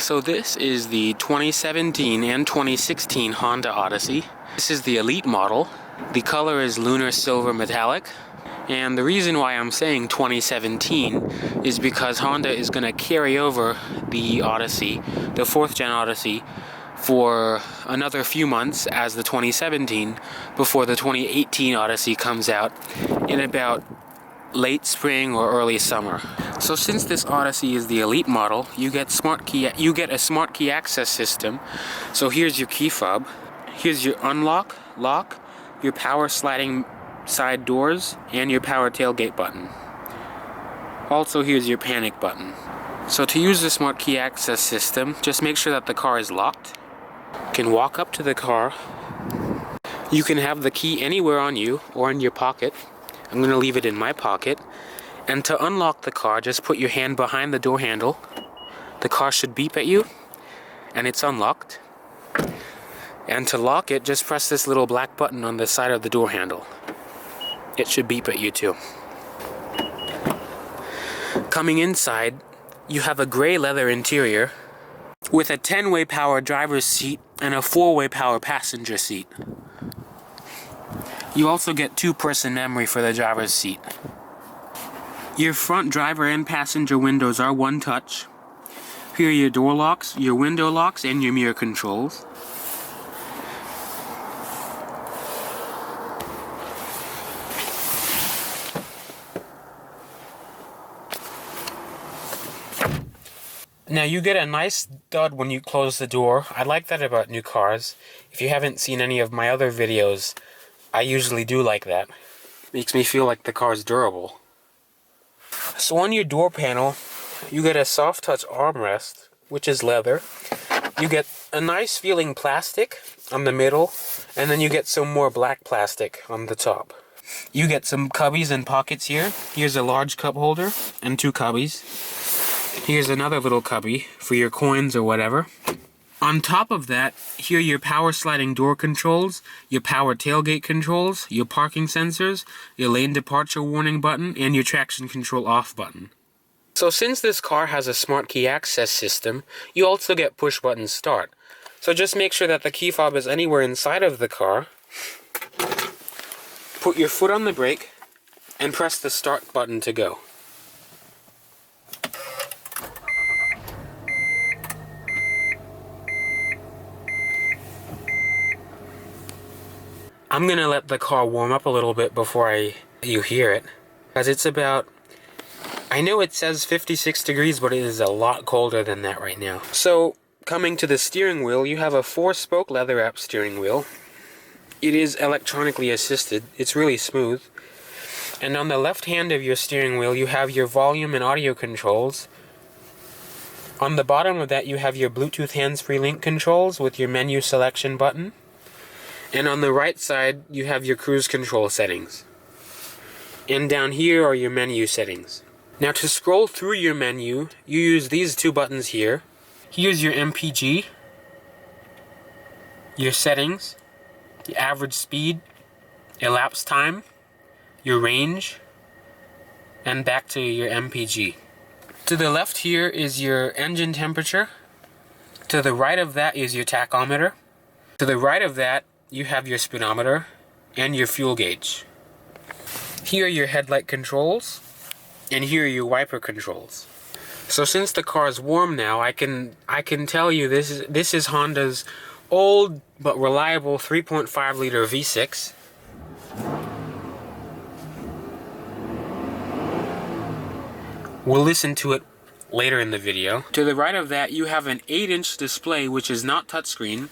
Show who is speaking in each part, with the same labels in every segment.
Speaker 1: So this is the 2017 and 2016 Honda Odyssey. This is the Elite model. The color is Lunar Silver Metallic. And the reason why I'm saying 2017 is because Honda is going to carry over the Odyssey, the 4th gen Odyssey, for another few months as the 2017 before the 2018 Odyssey comes out in about late spring or early summer. So since this Odyssey is the Elite model, you get a smart key access system. So here's your key fob, here's your unlock, lock, your power sliding side doors, and your power tailgate button. Also here's your panic button. So to use the smart key access system, just make sure that the car is locked. You can walk up to the car. You can have the key anywhere on you or in your pocket. I'm going to leave it in my pocket. And to unlock the car, just put your hand behind the door handle. The car should beep at you, and it's unlocked. And to lock it, just press this little black button on the side of the door handle. It should beep at you too. Coming inside, you have a gray leather interior with a 10-way power driver's seat and a 4-way power passenger seat. You also get 2-person memory for the driver's seat. Your front driver and passenger windows are one touch. Here are your door locks, your window locks, and your mirror controls. Now you get a nice thud when you close the door. I like that about new cars. If you haven't seen any of my other videos, I usually do like that. Makes me feel like the car's durable. So on your door panel, you get a soft touch armrest, which is leather. You get a nice feeling plastic on the middle, and then you get some more black plastic on the top. You get some cubbies and pockets here. Here's a large cup holder and 2 cubbies. Here's another little cubby for your coins or whatever. On top of that, here are your power sliding door controls, your power tailgate controls, your parking sensors, your lane departure warning button, and your traction control off button. So since this car has a smart key access system, you also get push button start. So just make sure that the key fob is anywhere inside of the car. Put your foot on the brake and press the start button to go. I'm gonna let the car warm up a little bit before you hear it, because it's about, I know it says 56 degrees, but it is a lot colder than that right now. So coming to the steering wheel, you have a 4-spoke leather wrap steering wheel. It is electronically assisted. It's really smooth. And on the left hand of your steering wheel, you have your volume and audio controls. On the bottom of that, you have your Bluetooth hands-free link controls with your menu selection button. And on the right side, you have your cruise control settings. And down here are your menu settings. Now to scroll through your menu, you use these 2 buttons here. Here's your MPG, your settings, your average speed, elapsed time, your range, and back to your MPG. To the left here is your engine temperature. To the right of that is your tachometer. To the right of that, you have your speedometer and your fuel gauge. Here are your headlight controls, and here are your wiper controls. So since the car is warm now, I can tell you this is Honda's old but reliable 3.5 liter V6. We'll listen to it later in the video. To the right of that, you have an 8-inch display, which is not touchscreen.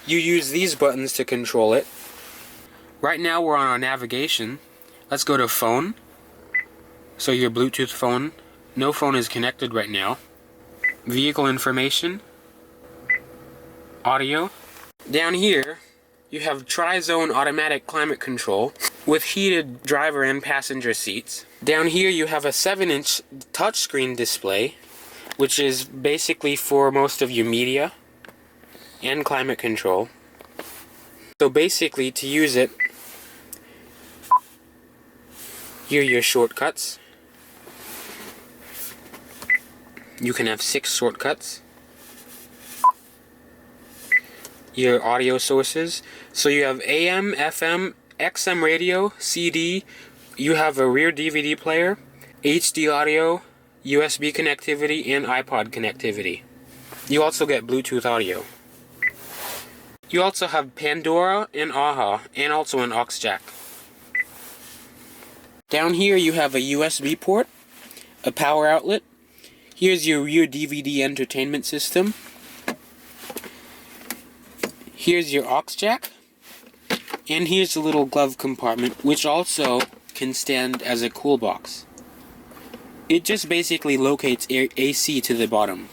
Speaker 1: You use these buttons to control it. Right now we're on our navigation. Let's go to phone. So your Bluetooth phone. No phone is connected right now. Vehicle information. Audio. Down here, you have tri-zone automatic climate control with heated driver and passenger seats. Down here you have a 7-inch touchscreen display, which is basically for most of your media and climate control. So basically, to use it, here are your shortcuts. You can have 6 shortcuts. your audio sources. So you have AM, FM, XM radio, CD, you have a rear DVD player, HD audio, USB connectivity, and iPod connectivity. You also get Bluetooth audio. You also have Pandora and AHA, and also an aux jack. Down here you have a USB port, a power outlet. Here's your rear DVD entertainment system. Here's your aux jack. And here's a little glove compartment, which also can stand as a cool box. It just basically locates AC to the bottom.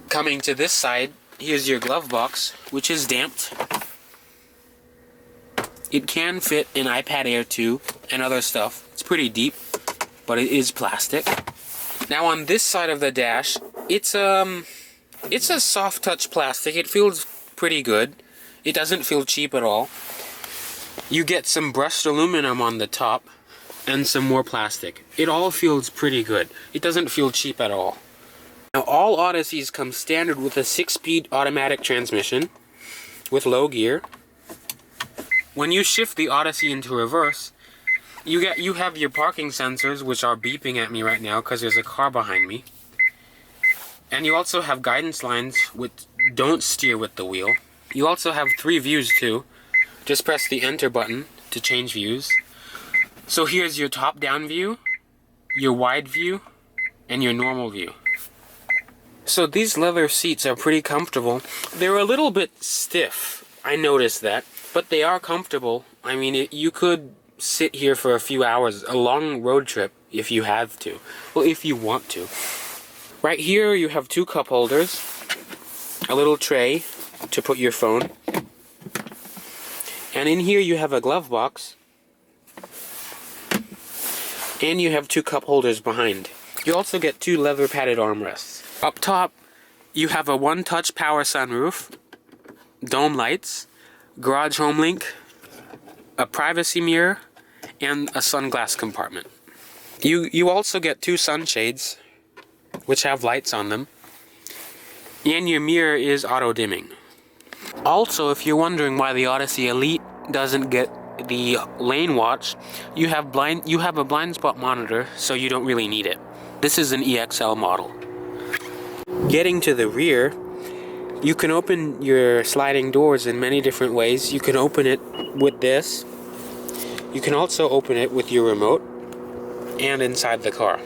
Speaker 1: Coming to this side, here's your glove box, which is damped. It can fit an iPad Air 2 and other stuff. It's pretty deep, but it is plastic. Now on this side of the dash, it's a soft touch plastic. It feels pretty good. It doesn't feel cheap at all. You get some brushed aluminum on the top and some more plastic. It all feels pretty good. It doesn't feel cheap at all. Now all Odysseys come standard with a 6-speed automatic transmission with low gear. When you shift the Odyssey into reverse, you have your parking sensors, which are beeping at me right now because there's a car behind me. And you also have guidance lines with don't steer with the wheel. You also have 3 views too. Just press the enter button to change views. So here's your top-down view, your wide view, and your normal view. So these leather seats are pretty comfortable. They're a little bit stiff, I noticed that, but they are comfortable. I mean, you could sit here for a few hours, a long road trip, if you have to. Well, if you want to. Right here you have 2 cup holders, a little tray to put your phone, and in here you have a glove box, and you have 2 cup holders behind. You also get 2 leather padded armrests. Up top you have a 1-touch power sunroof, dome lights, garage home link, a privacy mirror, and a sunglass compartment. You also get 2 sunshades, which have lights on them, and your mirror is auto dimming. Also, if you're wondering why the Odyssey Elite doesn't get the lane watch, you have a blind spot monitor, so you don't really need it. This is an EXL model. Getting to the rear, you can open your sliding doors in many different ways. You can open it with this. You can also open it with your remote and inside the car.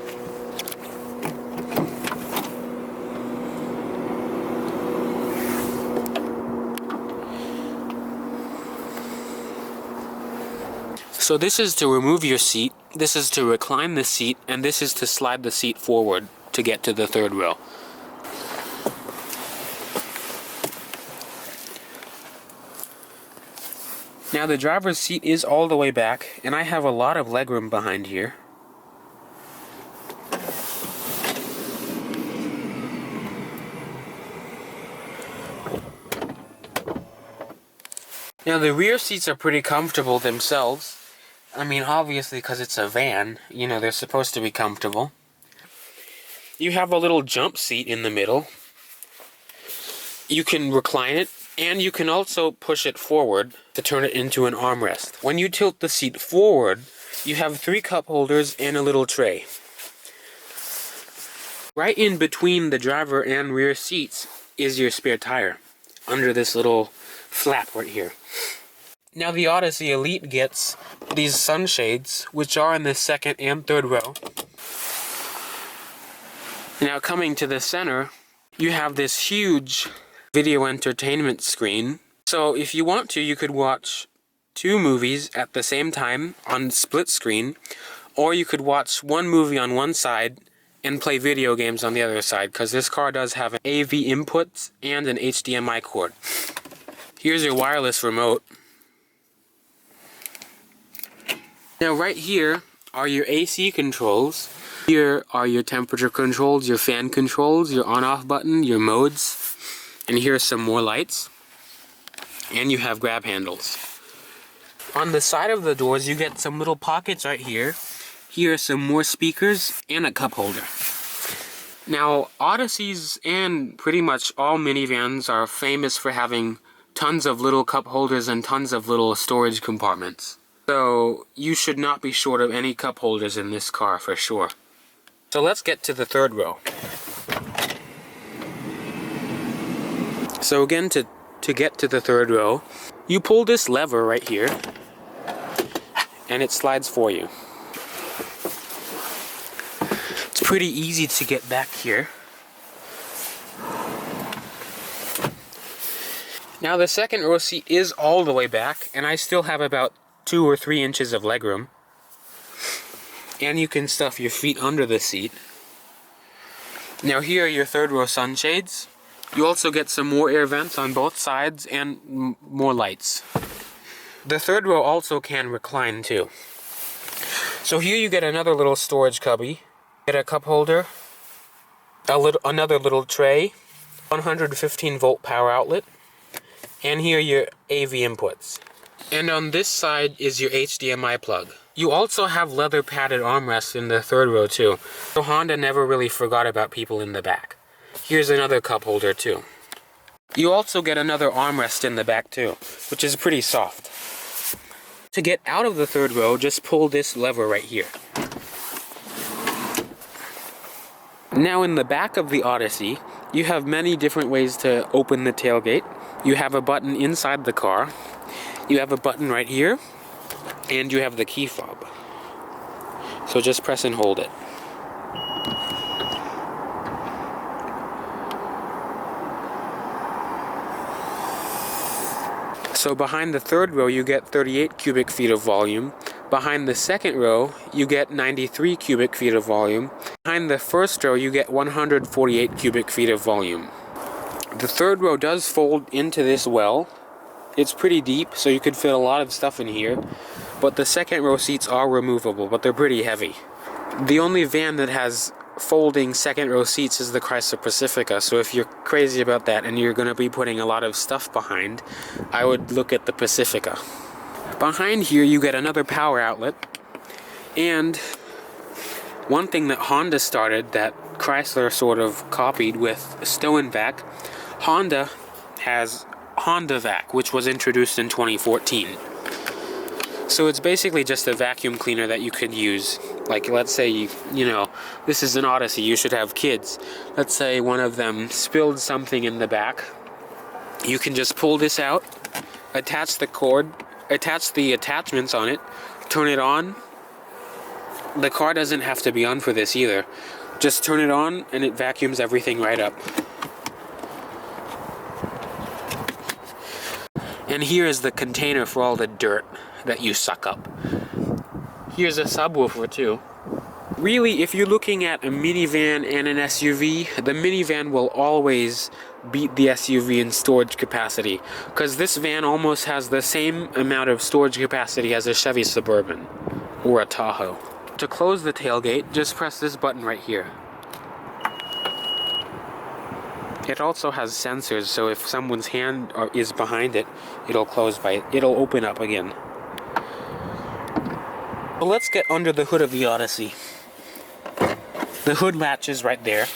Speaker 1: So this is to remove your seat, this is to recline the seat, and this is to slide the seat forward to get to the 3rd row. Now the driver's seat is all the way back, and I have a lot of legroom behind here. Now the rear seats are pretty comfortable themselves. I mean, obviously because it's a van, you know, they're supposed to be comfortable. You have a little jump seat in the middle. You can recline it, and you can also push it forward to turn it into an armrest. When you tilt the seat forward, you have 3 cup holders and a little tray. Right in between the driver and rear seats is your spare tire, under this little flap right here. Now the Odyssey Elite gets these sunshades, which are in the 2nd and 3rd row. Now coming to the center, you have this huge video entertainment screen. So if you want to, you could watch 2 movies at the same time on split screen, or you could watch 1 movie on one side and play video games on the other side, because this car does have an AV inputs and an HDMI cord. Here's your wireless remote. Now right here are your AC controls. Here are your temperature controls, your fan controls, your on-off button, your modes, and here are some more lights. And you have grab handles. On the side of the doors you get some little pockets right here. Here are some more speakers and a cup holder. Now, Odysseys and pretty much all minivans are famous for having tons of little cup holders and tons of little storage compartments. So you should not be short of any cup holders in this car for sure. So let's get to the third row. So again, to get to the third row, you pull this lever right here, and it slides for you. It's pretty easy to get back here. Now the second row seat is all the way back, and I still have about 2 or 3 inches of legroom. And you can stuff your feet under the seat. Now here are your third row sunshades. You also get some more air vents on both sides and more lights. The third row also can recline too. So here you get another little storage cubby. Get a cup holder, another little tray, 115 volt power outlet, and here are your AV inputs. And on this side is your HDMI plug. You also have leather padded armrests in the third row too, so Honda never really forgot about people in the back. Here's another cup holder too. You also get another armrest in the back too, which is pretty soft. To get out of the third row, just pull this lever right here. Now in the back of the Odyssey, you have many different ways to open the tailgate. You have a button inside the car, you have a button right here, and you have the key fob. So just press and hold it. So behind the third row you get 38 cubic feet of volume. Behind the second row you get 93 cubic feet of volume. Behind the first row you get 148 cubic feet of volume. The third row does fold into this well. It's pretty deep, so you could fit a lot of stuff in here. But the second row seats are removable, but they're pretty heavy. The only van that has folding second row seats is the Chrysler Pacifica, so if you're crazy about that and you're going to be putting a lot of stuff behind, I would look at the Pacifica. Behind here you get another power outlet, and one thing that Honda started that Chrysler sort of copied with Stow and Vac, Honda has Honda Vac, which was introduced in 2014. So it's basically just a vacuum cleaner that you could use. Like, let's say, you know, this is an Odyssey, you should have kids. Let's say one of them spilled something in the back. You can just pull this out, attach the cord, attach the attachments on it, turn it on. The car doesn't have to be on for this either. Just turn it on and it vacuums everything right up. And here is the container for all the dirt that you suck up. Here's a subwoofer too. Really, if you're looking at a minivan and an SUV, the minivan will always beat the SUV in storage capacity, because this van almost has the same amount of storage capacity as a Chevy Suburban or a Tahoe. To close the tailgate, just press this button right here. It also has sensors, so if someone's hand is behind it, it'll open up again. So let's get under the hood of the Odyssey. The hood latch is right there.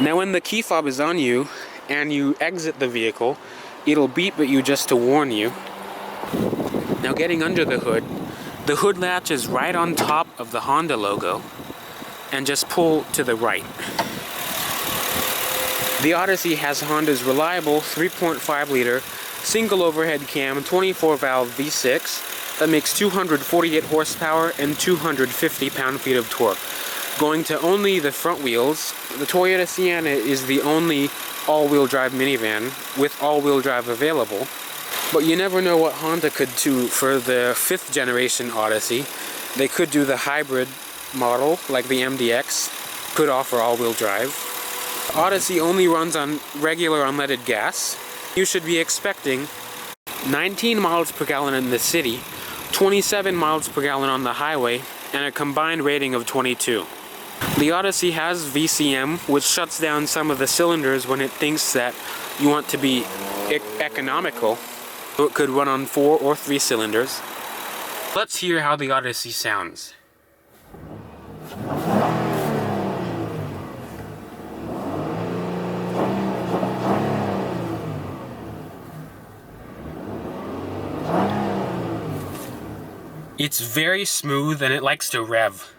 Speaker 1: Now when the key fob is on you and you exit the vehicle, it'll beep at you just to warn you. Now getting under the hood latch is right on top of the Honda logo, and just pull to the right. The Odyssey has Honda's reliable 3.5 liter single overhead cam 24 valve V6 that makes 248 horsepower and 250 pound-feet of torque. Going to only the front wheels, the Toyota Sienna is the only all-wheel drive minivan with all-wheel drive available. But you never know what Honda could do for the 5th generation Odyssey. They could do the hybrid model, like the MDX, could offer all-wheel drive. Odyssey only runs on regular unleaded gas. You should be expecting 19 miles per gallon in the city, 27 miles per gallon on the highway, and a combined rating of 22. The Odyssey has VCM, which shuts down some of the cylinders when it thinks that you want to be economical. So it could run on 4 or 3 cylinders. Let's hear how the Odyssey sounds. It's very smooth and it likes to rev.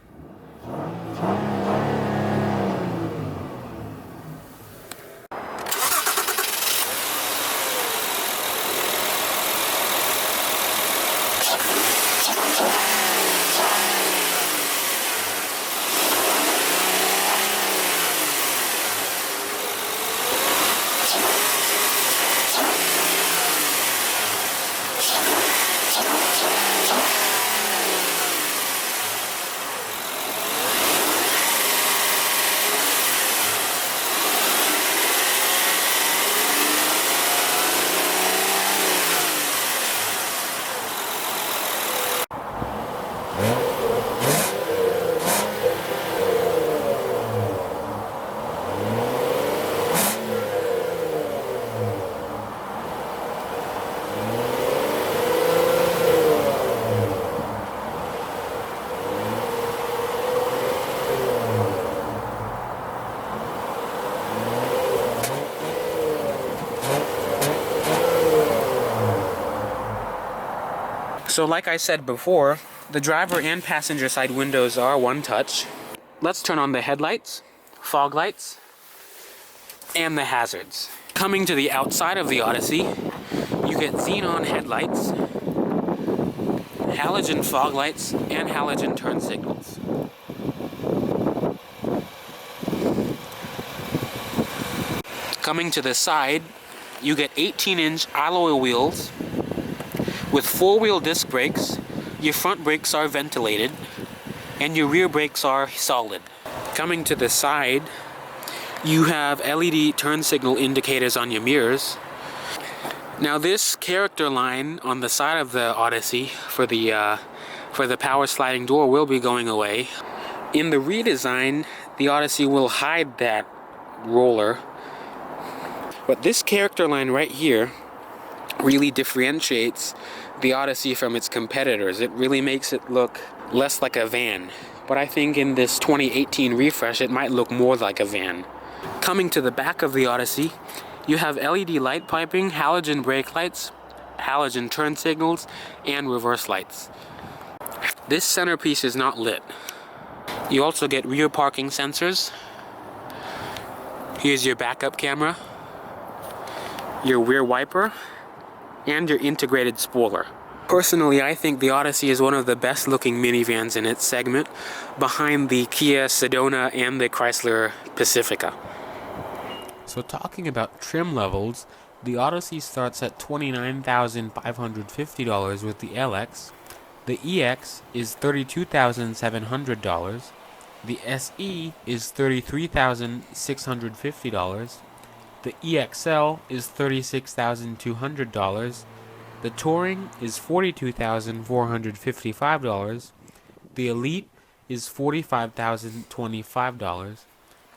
Speaker 1: So like I said before, the driver and passenger side windows are one touch. Let's turn on the headlights, fog lights, and the hazards. Coming to the outside of the Odyssey, you get xenon headlights, halogen fog lights, and halogen turn signals. Coming to the side, you get 18-inch alloy wheels with 4-wheel disc brakes. Your front brakes are ventilated, and your rear brakes are solid. Coming to the side, you have LED turn signal indicators on your mirrors. Now this character line on the side of the Odyssey for the power sliding door will be going away. In the redesign, the Odyssey will hide that roller, but this character line right here really differentiates the Odyssey from its competitors. It really makes it look less like a van, but I think in this 2018 refresh it might look more like a van. Coming to the back of the Odyssey, you have LED light piping, halogen brake lights, halogen turn signals, and reverse lights. This centerpiece is not lit. You also get rear parking sensors. Here's your backup camera, your rear wiper, and your integrated spoiler. Personally, I think the Odyssey is one of the best looking minivans in its segment, behind the Kia Sedona and the Chrysler Pacifica. So talking about trim levels, the Odyssey starts at $29,550 with the LX, the EX is $32,700, the SE is $33,650, the EXL is $36,200, the Touring is $42,455, the Elite is $45,025,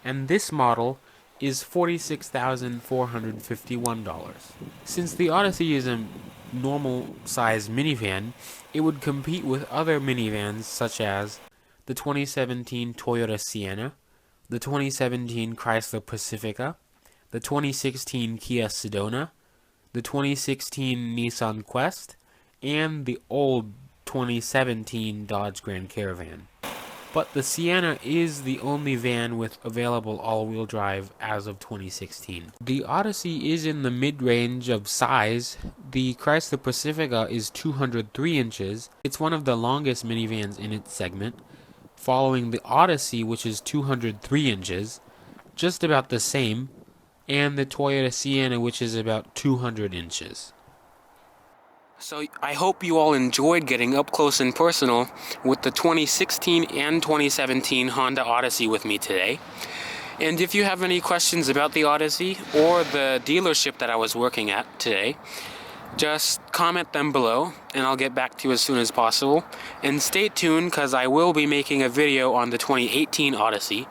Speaker 1: and this model is $46,451. Since the Odyssey is a normal size minivan, it would compete with other minivans such as the 2017 Toyota Sienna, the 2017 Chrysler Pacifica, the 2016 Kia Sedona, the 2016 Nissan Quest, and the old 2017 Dodge Grand Caravan. But the Sienna is the only van with available all-wheel drive as of 2016. The Odyssey is in the mid-range of size. The Chrysler Pacifica is 203 inches. It's one of the longest minivans in its segment, following the Odyssey, which is 203 inches, just about the same, and the Toyota Sienna, which is about 200 inches. So I hope you all enjoyed getting up close and personal with the 2016 and 2017 Honda Odyssey with me today. And if you have any questions about the Odyssey or the dealership that I was working at today, just comment them below and I'll get back to you as soon as possible. And stay tuned, because I will be making a video on the 2018 Odyssey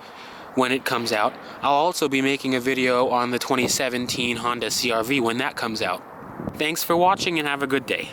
Speaker 1: when it comes out. I'll also be making a video on the 2017 Honda CR-V when that comes out. Thanks for watching and have a good day.